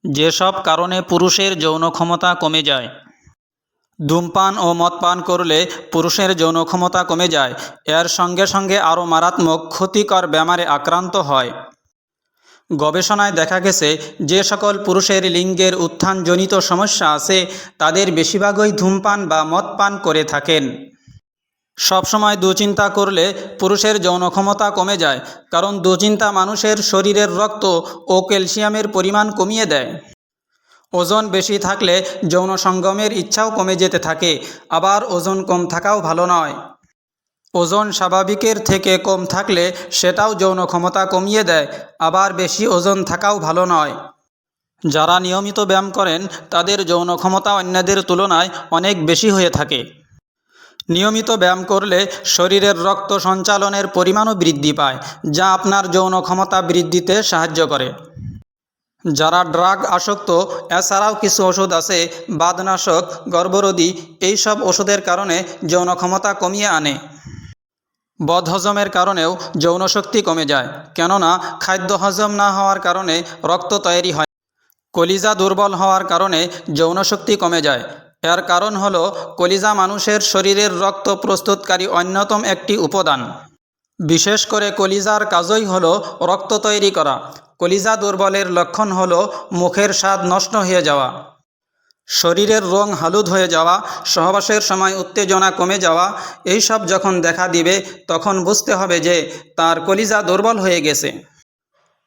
যেসব কারণে পুরুষের যৌন ক্ষমতা কমে যায়। ধূমপান ও মদ পান করলে পুরুষের যৌন ক্ষমতা কমে যায়। এর সঙ্গে সঙ্গে আরও মারাত্মক ক্ষতিকর ব্যামারে আক্রান্ত হয়। গবেষণায় দেখা গেছে, যে সকল পুরুষের লিঙ্গের উত্থানজনিত সমস্যা আছে তাদের বেশিরভাগই ধূমপান বা মদ পান করে থাকেন। সবসময় দুশ্চিন্তা করলে পুরুষের যৌন ক্ষমতা কমে যায়, কারণ দুশ্চিন্তা মানুষের শরীরের রক্ত ও ক্যালসিয়ামের পরিমাণ কমিয়ে দেয়। ওজন বেশি থাকলে যৌন সঙ্গমের ইচ্ছাও কমে যেতে থাকে। আবার ওজন কম থাকাও ভালো নয়। ওজন স্বাভাবিকের থেকে কম থাকলে সেটাও যৌন ক্ষমতা কমিয়ে দেয়। আবার বেশি ওজন থাকাও ভালো নয়। যারা নিয়মিত ব্যায়াম করেন তাদের যৌন ক্ষমতা অন্যদের তুলনায় অনেক বেশি হয়ে থাকে। নিয়মিত ব্যায়াম করলে শরীরের রক্ত সঞ্চালনের পরিমাণও বৃদ্ধি পায়, যা আপনার যৌন ক্ষমতা বৃদ্ধিতে সাহায্য করে। যারা ড্রাগ আসক্ত, এছাড়াও কিছু ওষুধ আছে বাতনাশক, গর্ভরোধী, এইসব ওষুধের কারণে যৌন ক্ষমতা কমিয়ে আনে। বদহজমের কারণেও যৌনশক্তি কমে যায়, কেননা খাদ্য হজম না হওয়ার কারণে রক্ত তৈরি হয়। কলিজা দুর্বল হওয়ার কারণে যৌনশক্তি কমে যায়। এর কারণ হলো কলিজা মানুষের শরীরের রক্ত প্রস্তুতকারী অন্যতম একটি উপাদান। বিশেষ করে কলিজার কাজই হলো রক্ত তৈরি করা। কলিজা দুর্বলের লক্ষণ হলো মুখের স্বাদ নষ্ট হয়ে যাওয়া, শরীরের রং হলুদ হয়ে যাওয়া, সহবাসের সময় উত্তেজনা কমে যাওয়া। এইসব যখন দেখা দিবে তখন বুঝতে হবে যে তার কলিজা দুর্বল হয়ে গেছে।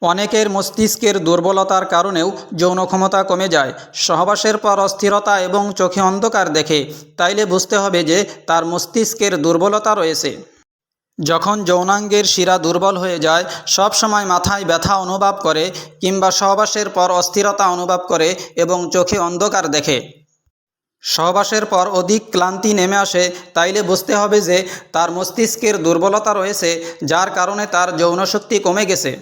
অনেকের মস্তিষ্কের দুর্বলতার কারণেও যৌন ক্ষমতা কমে যায়। সহবাসের পর অস্থিরতা এবং চোখে অন্ধকার দেখে, তাইলে বুঝতে হবে যে তার মস্তিষ্কের দুর্বলতা রয়েছে। যখন যৌনাঙ্গের শিরা দুর্বল হয়ে যায়, সব সময় মাথায় ব্যথা অনুভব করে কিংবা সহবাসের পর অস্থিরতা অনুভব করে এবং চোখে অন্ধকার দেখে, সহবাসের পর অধিক ক্লান্তি নেমে আসে, তাইলে বুঝতে হবে যে তার মস্তিষ্কের দুর্বলতা রয়েছে, যার কারণে তার যৌনশক্তি কমে গেছে।